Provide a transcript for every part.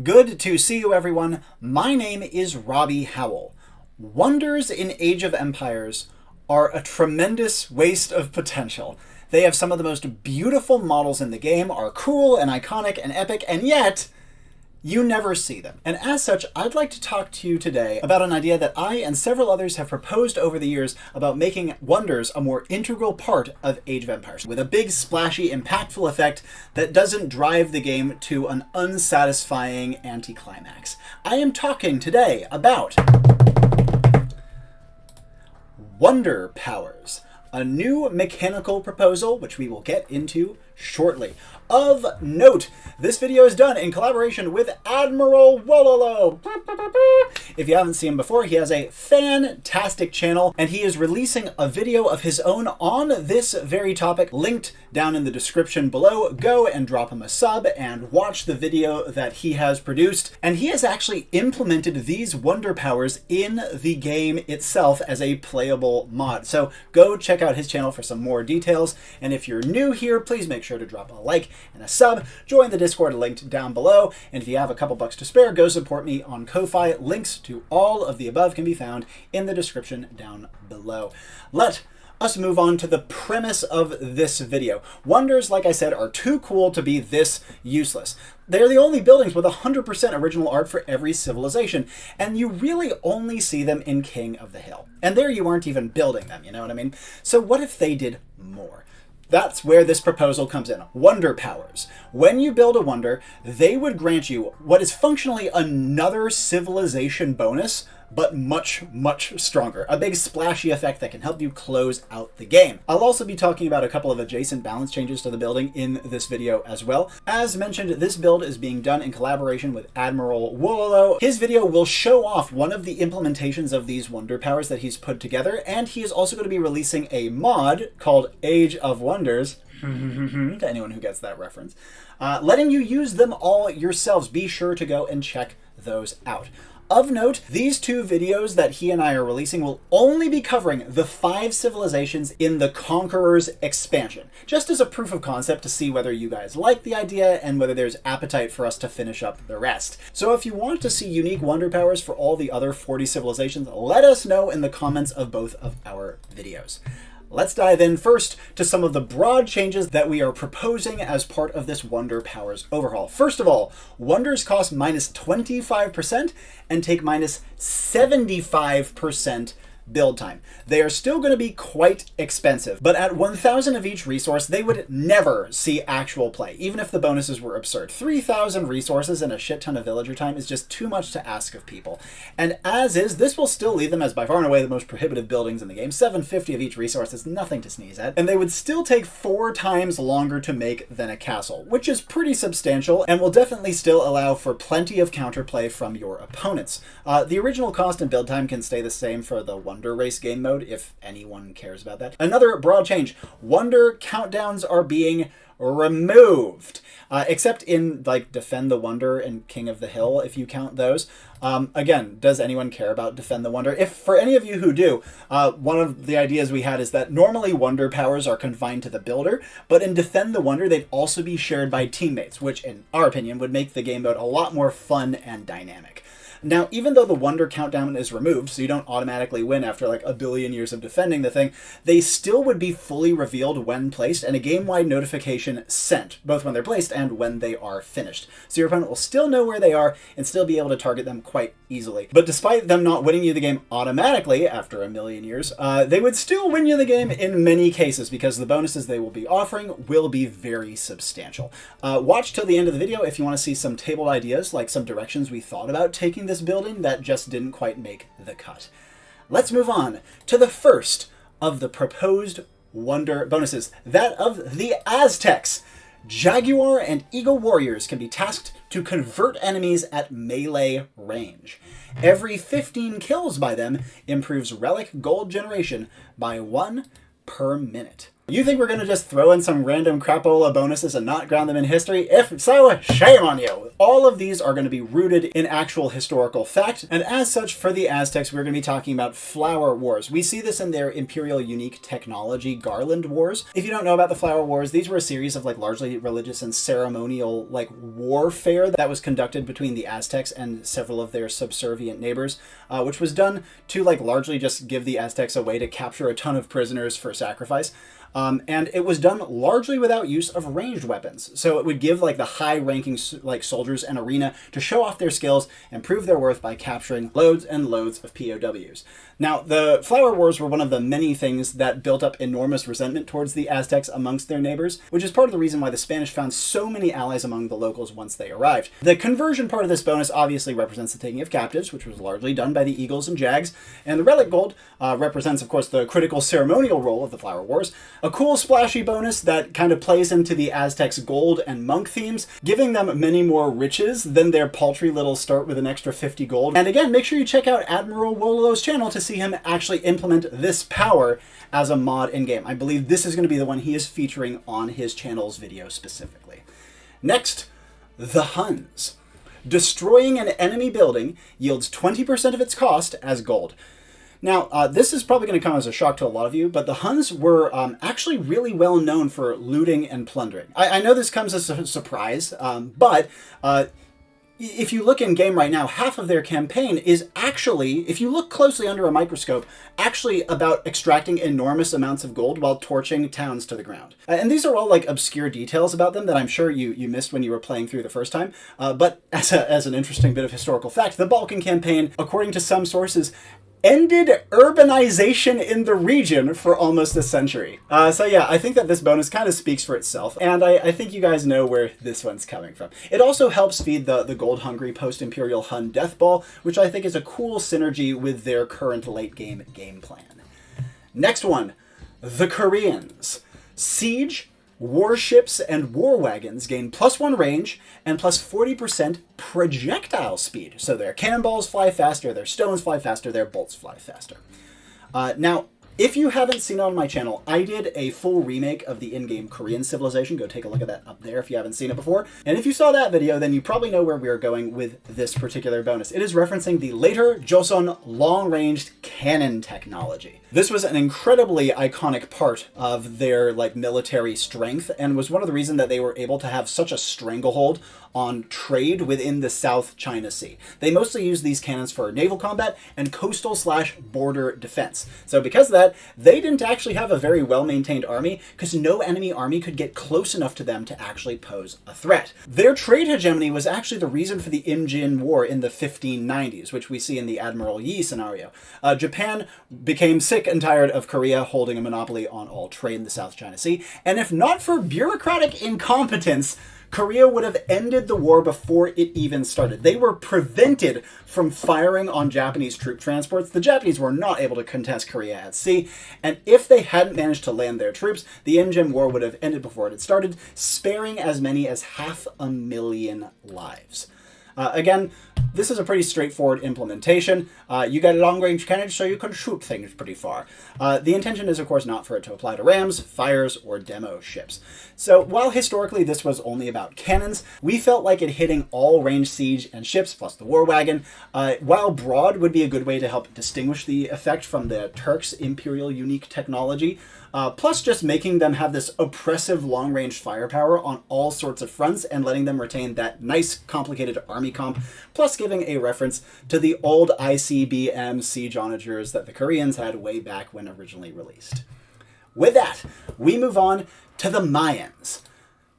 Good to see you, everyone. My name is Robbie Howell. Wonders in Age of Empires are a tremendous waste of potential. They have some of the most beautiful models in the game, are cool and iconic and epic, and yet you never see them. And as such, I'd like to talk to you today about an idea that I and several others have proposed over the years about making wonders a more integral part of Age of Empires, with a big, splashy, impactful effect that doesn't drive the game to an unsatisfying anticlimax. I am talking today about Wonder Powers, a new mechanical proposal which we will get into shortly. Of note, this video is done in collaboration with Admiral Wololo. If you haven't seen him before, he has a fantastic channel, and he is releasing a video of his own on this very topic, linked down in the description below. Go and drop him a sub and watch the video that he has produced. And he has actually implemented these wonder powers in the game itself as a playable mod. So go check out his channel for some more details. And if you're new here, please make sure to drop a like and a sub. Join the Discord linked down below. And if you have a couple bucks to spare, go support me on Ko-Fi. Links to all of the above can be found in the description down below. Let us move on to the premise of this video. Wonders, like I said, are too cool to be this useless. They're the only buildings with 100% original art for every civilization, and you really only see them in King of the Hill. And there you aren't even building them, you know what I mean? So what if they did more? That's where this proposal comes in. Wonder powers. When you build a wonder, they would grant you what is functionally another civilization bonus, but much, much stronger. A big splashy effect that can help you close out the game. I'll also be talking about a couple of adjacent balance changes to the building in this video as well. As mentioned, this build is being done in collaboration with Admiral Wololo. His video will show off one of the implementations of these wonder powers that he's put together, and he is also going to be releasing a mod called Age of Wonders, to anyone who gets that reference, letting you use them all yourselves. Be sure to go and check those out. Of note, these two videos that he and I are releasing will only be covering the 5 civilizations in the Conqueror's expansion, just as a proof of concept to see whether you guys like the idea and whether there's appetite for us to finish up the rest. So if you want to see unique wonder powers for all the other 40 civilizations, let us know in the comments of both of our videos. Let's dive in first to some of the broad changes that we are proposing as part of this Wonder Powers overhaul. First of all, wonders cost minus 25% and take minus 75% build time. They are still going to be quite expensive, but at 1,000 of each resource, they would never see actual play, even if the bonuses were absurd. 3,000 resources and a shit ton of villager time is just too much to ask of people. And as is, this will still leave them as by far and away the most prohibitive buildings in the game. 750 of each resource is nothing to sneeze at, and they would still take 4 times longer to make than a castle, which is pretty substantial and will definitely still allow for plenty of counterplay from your opponents. The original cost and build time can stay the same for the Wonder Race game mode, if anyone cares about that. Another broad change, wonder countdowns are being removed, except in like Defend the Wonder and King of the Hill, if you count those. Again, does anyone care about Defend the Wonder? If for any of you who do, one of the ideas we had is that normally wonder powers are confined to the builder, but in Defend the Wonder, they'd also be shared by teammates, which in our opinion would make the game mode a lot more fun and dynamic. Now, even though the wonder countdown is removed, so you don't automatically win after like a billion years of defending the thing, they still would be fully revealed when placed and a game-wide notification sent, both when they're placed and when they are finished. So your opponent will still know where they are and still be able to target them quite easily. But despite them not winning you the game automatically after a million years, they would still win you the game in many cases because the bonuses they will be offering will be very substantial. Watch till the end of the video if you want to see some tabled ideas, like some directions we thought about taking this building that just didn't quite make the cut. Let's move on to the first of the proposed wonder bonuses, that of the Aztecs. Jaguar and Eagle warriors can be tasked to convert enemies at melee range. Every 15 kills by them improves relic gold generation by 1 per minute. You think we're going to just throw in some random crapola bonuses and not ground them in history? If so, shame on you! All of these are going to be rooted in actual historical fact, and as such, for the Aztecs, we're going to be talking about Flower Wars. We see this in their Imperial Unique Technology Garland Wars. If you don't know about the Flower Wars, these were a series of largely religious and ceremonial warfare that was conducted between the Aztecs and several of their subservient neighbors, which was done to largely just give the Aztecs a way to capture a ton of prisoners for sacrifice. And it was done largely without use of ranged weapons. So it would give the high-ranking soldiers an arena to show off their skills and prove their worth by capturing loads and loads of POWs. Now, the Flower Wars were one of the many things that built up enormous resentment towards the Aztecs amongst their neighbors, which is part of the reason why the Spanish found so many allies among the locals once they arrived. The conversion part of this bonus obviously represents the taking of captives, which was largely done by the Eagles and Jags, and the Relic Gold represents, of course, the critical ceremonial role of the Flower Wars. A cool splashy bonus that kind of plays into the Aztecs' gold and monk themes, giving them many more riches than their paltry little start with an extra 50 gold. And again, make sure you check out Admiral Wololo's channel to see him actually implement this power as a mod in-game. I believe this is going to be the one he is featuring on his channel's video specifically. Next, the Huns. Destroying an enemy building yields 20% of its cost as gold. Now, this is probably going to come as a shock to a lot of you, but the Huns were actually really well known for looting and plundering. I know this comes as a surprise, but if you look in game right now, half of their campaign is actually, if you look closely under a microscope, actually about extracting enormous amounts of gold while torching towns to the ground. And these are all obscure details about them that I'm sure you missed when you were playing through the first time. But as an interesting bit of historical fact, the Balkan campaign, according to some sources, ended urbanization in the region for almost a century. So yeah, I think that this bonus kind of speaks for itself, and I think you guys know where this one's coming from. It also helps feed the gold-hungry post-Imperial Hun Death Ball, which I think is a cool synergy with their current late-game game plan. Next one, the Koreans. Siege, warships, and war wagons gain +1 range and +40% projectile speed. So their cannonballs fly faster, their stones fly faster, their bolts fly faster. Now, if you haven't seen it on my channel, I did a full remake of the in-game Korean civilization. Go take a look at that up there if you haven't seen it before. And if you saw that video, then you probably know where we are going with this particular bonus. It is referencing the later Joseon long-ranged cannon technology. This was an incredibly iconic part of their military strength, and was one of the reasons that they were able to have such a stranglehold on trade within the South China Sea. They mostly used these cannons for naval combat and coastal/border defense. So because of that, they didn't actually have a very well-maintained army, because no enemy army could get close enough to them to actually pose a threat. Their trade hegemony was actually the reason for the Imjin War in the 1590s, which we see in the Admiral Yi scenario. Japan became sick and tired of Korea holding a monopoly on all trade in the South China Sea, and if not for bureaucratic incompetence, Korea would have ended the war before it even started. They were prevented from firing on Japanese troop transports. The Japanese were not able to contest Korea at sea, and if they hadn't managed to land their troops, the Imjin War would have ended before it had started, sparing as many as 500,000 lives. Again, this is a pretty straightforward implementation. You got a long-range cannon, so you can shoot things pretty far. The intention is, of course, not for it to apply to rams, fires, or demo ships. So while historically this was only about cannons, we felt like it hitting all ranged siege and ships, plus the war wagon, while broad would be a good way to help distinguish the effect from the Turks' Imperial Unique Technology, plus just making them have this oppressive long-range firepower on all sorts of fronts and letting them retain that nice, complicated army comp, plus giving a reference to the old ICBM siege onagers that the Koreans had way back when originally released. With that, we move on to the Mayans.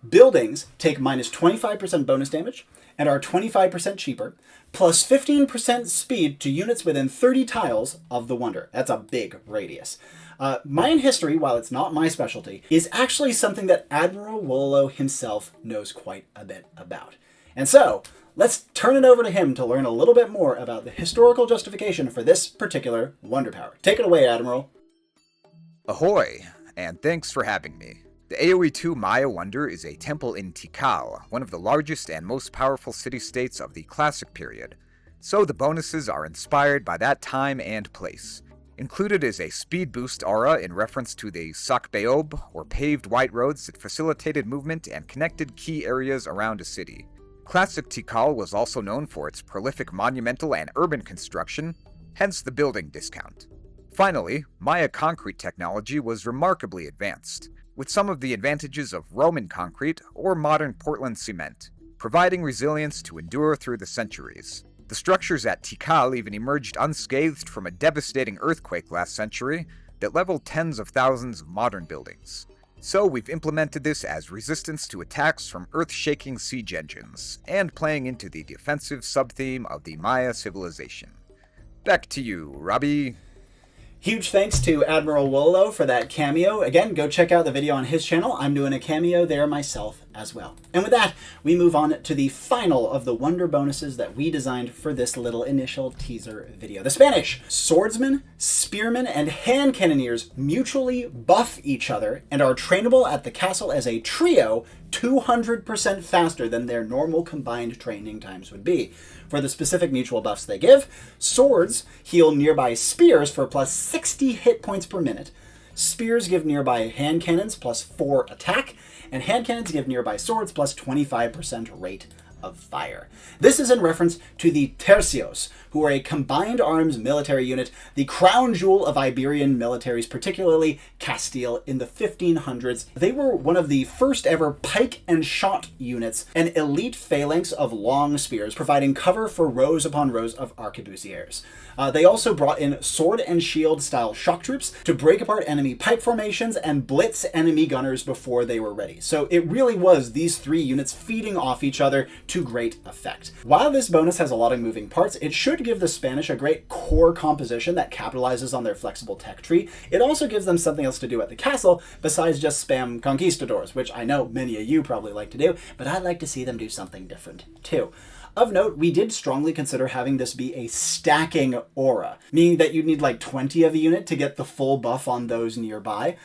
Buildings take -25% bonus damage and are 25% cheaper, plus 15% speed to units within 30 tiles of the Wonder. That's a big radius. Mayan history, while it's not my specialty, is actually something that Admiral Wololo himself knows quite a bit about. And so, let's turn it over to him to learn a little bit more about the historical justification for this particular wonder power. Take it away, Admiral. Ahoy, and thanks for having me. The AoE2 Maya Wonder is a temple in Tikal, one of the largest and most powerful city-states of the Classic period, so the bonuses are inspired by that time and place. Included is a speed boost aura in reference to the Sakbeob, or paved white roads that facilitated movement and connected key areas around a city. Classic Tikal was also known for its prolific monumental and urban construction, hence the building discount. Finally, Maya concrete technology was remarkably advanced, with some of the advantages of Roman concrete or modern Portland cement, providing resilience to endure through the centuries. The structures at Tikal even emerged unscathed from a devastating earthquake last century that leveled tens of thousands of modern buildings. So we've implemented this as resistance to attacks from earth-shaking siege engines, and playing into the defensive sub-theme of the Maya civilization. Back to you, Robbie. Huge thanks to Admiral Wololo for that cameo. Again, go check out the video on his channel. I'm doing a cameo there myself as well. And with that, we move on to the final of the wonder bonuses that we designed for this little initial teaser video. The Spanish swordsmen, spearmen, and hand cannoneers mutually buff each other and are trainable at the castle as a trio 200% faster than their normal combined training times would be. For the specific mutual buffs they give, swords heal nearby spears for plus 60 hit points per minute. Spears give nearby hand cannons plus 4 attack, and hand cannons give nearby swords plus 25% rate of fire. This is in reference to the Tercios, who are a combined arms military unit, the crown jewel of Iberian militaries, particularly Castile in the 1500s. They were one of the first ever pike and shot units, an elite phalanx of long spears, providing cover for rows upon rows of arquebusiers. They also brought in sword and shield style shock troops to break apart enemy pike formations and blitz enemy gunners before they were ready. So it really was these three units feeding off each other to great effect. While this bonus has a lot of moving parts, it should give the Spanish a great core composition that capitalizes on their flexible tech tree. It also gives them something else to do at the castle besides just spam conquistadors, which I know many of you probably like to do, but I'd like to see them do something different too. Of note, we did strongly consider having this be a stacking aura, meaning that you'd need like 20 of a unit to get the full buff on those nearby.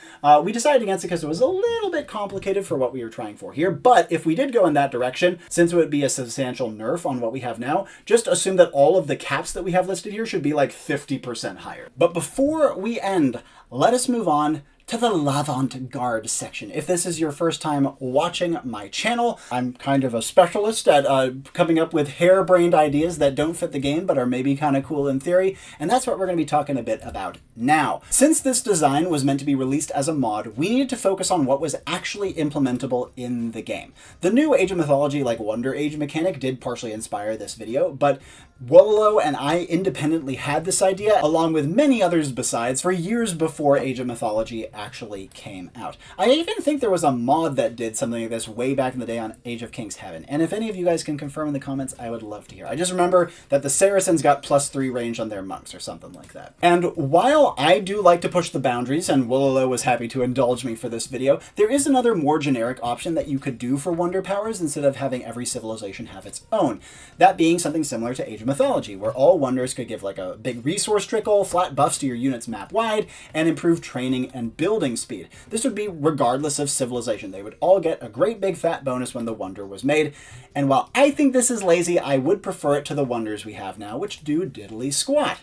We decided against it because it was a little bit complicated for what we were trying for here, but if we did go in that direction, since it would be a substantial nerf on what we have now, just assume that all of the caps that we have listed here should be like 50% higher. But before we end, let us move on to the LAVAnte-Garde section. If this is your first time watching my channel, I'm kind of a specialist at coming up with harebrained ideas that don't fit the game but are maybe kind of cool in theory, and that's what we're going to be talking a bit about now. Since this design was meant to be released as a mod, we needed to focus on what was actually implementable in the game. The new Age of Mythology like Wonder Age mechanic did partially inspire this video, but Wololo and I independently had this idea, along with many others besides, for years before Age of Mythology actually came out. I even think there was a mod that did something like this way back in the day on Age of King's Heaven, and if any of you guys can confirm in the comments, I would love to hear. I just remember that the Saracens got +3 range on their monks or something like that. And while I do like to push the boundaries, and Wololo was happy to indulge me for this video, there is another more generic option that you could do for wonder powers instead of having every civilization have its own. That being something similar to Age of Mythology, where all wonders could give like a big resource trickle, flat buffs to your units map wide, and improve training and building speed. This would be regardless of civilization. They would all get a great big fat bonus when the wonder was made. And while I think this is lazy, I would prefer it to the wonders we have now, which do diddly squat.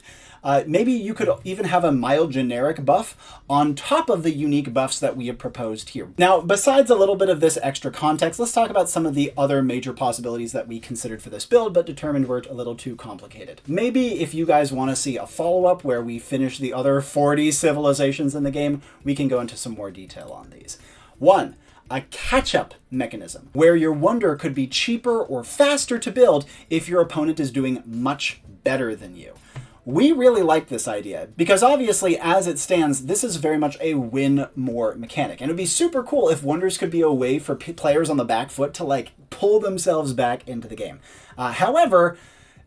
Maybe you could even have a mild generic buff on top of the unique buffs that we have proposed here. Now, besides a little bit of this extra context, let's talk about some of the other major possibilities that we considered for this build, but determined were a little too complicated. Maybe if you guys want to see a follow-up where we finish the other 40 civilizations in the game, we can go into some more detail on these. 1. A catch-up mechanism, where your wonder could be cheaper or faster to build if your opponent is doing much better than you. We really like this idea, because obviously, as it stands, this is very much a win more mechanic. And it would be super cool if wonders could be a way for players on the back foot to, like, pull themselves back into the game. However,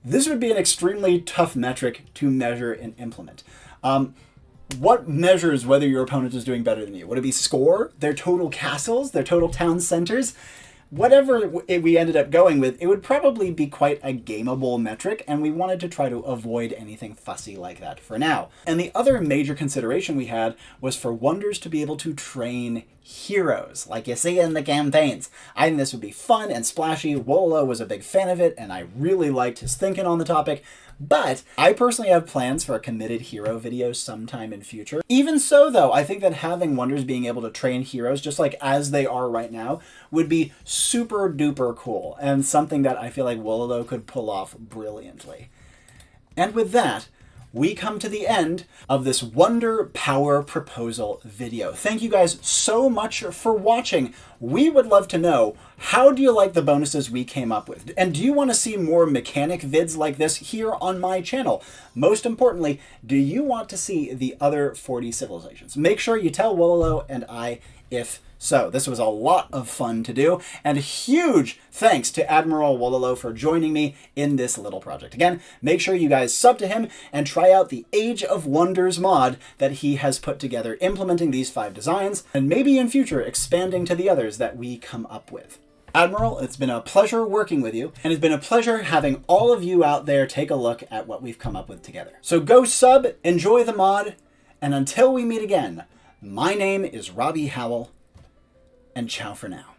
this would be an extremely tough metric to measure and implement. What measures whether your opponent is doing better than you? Would it be score, their total castles, their total town centers? whatever we ended up going with, it would probably be quite a gameable metric, and we wanted to try to avoid anything fussy like that for now. And the other major consideration we had was for Wonders to be able to train heroes, like you see in the campaigns. I think this would be fun and splashy. Wololo was a big fan of it, and I really liked his thinking on the topic. But I personally have plans for a committed hero video sometime in future. Even so, though, I think that having Wonders being able to train heroes, just like as they are right now, would be super duper cool, and something that I feel like Wololo could pull off brilliantly. And with that, we come to the end of this Wonder Power Proposal video. Thank you guys so much for watching. We would love to know, how do you like the bonuses we came up with? And do you want to see more mechanic vids like this here on my channel? Most importantly, do you want to see the other 40 civilizations? Make sure you tell Wololo and I if so. This was a lot of fun to do, and a huge thanks to Admiral Wololo for joining me in this little project. Again, make sure you guys sub to him and try out the Age of Wonders mod that he has put together, implementing these 5 designs, and maybe in future expanding to the others that we come up with. Admiral, it's been a pleasure working with you, and it's been a pleasure having all of you out there take a look at what we've come up with together. So go sub, enjoy the mod, and until we meet again, my name is Robbie Howell, and ciao for now.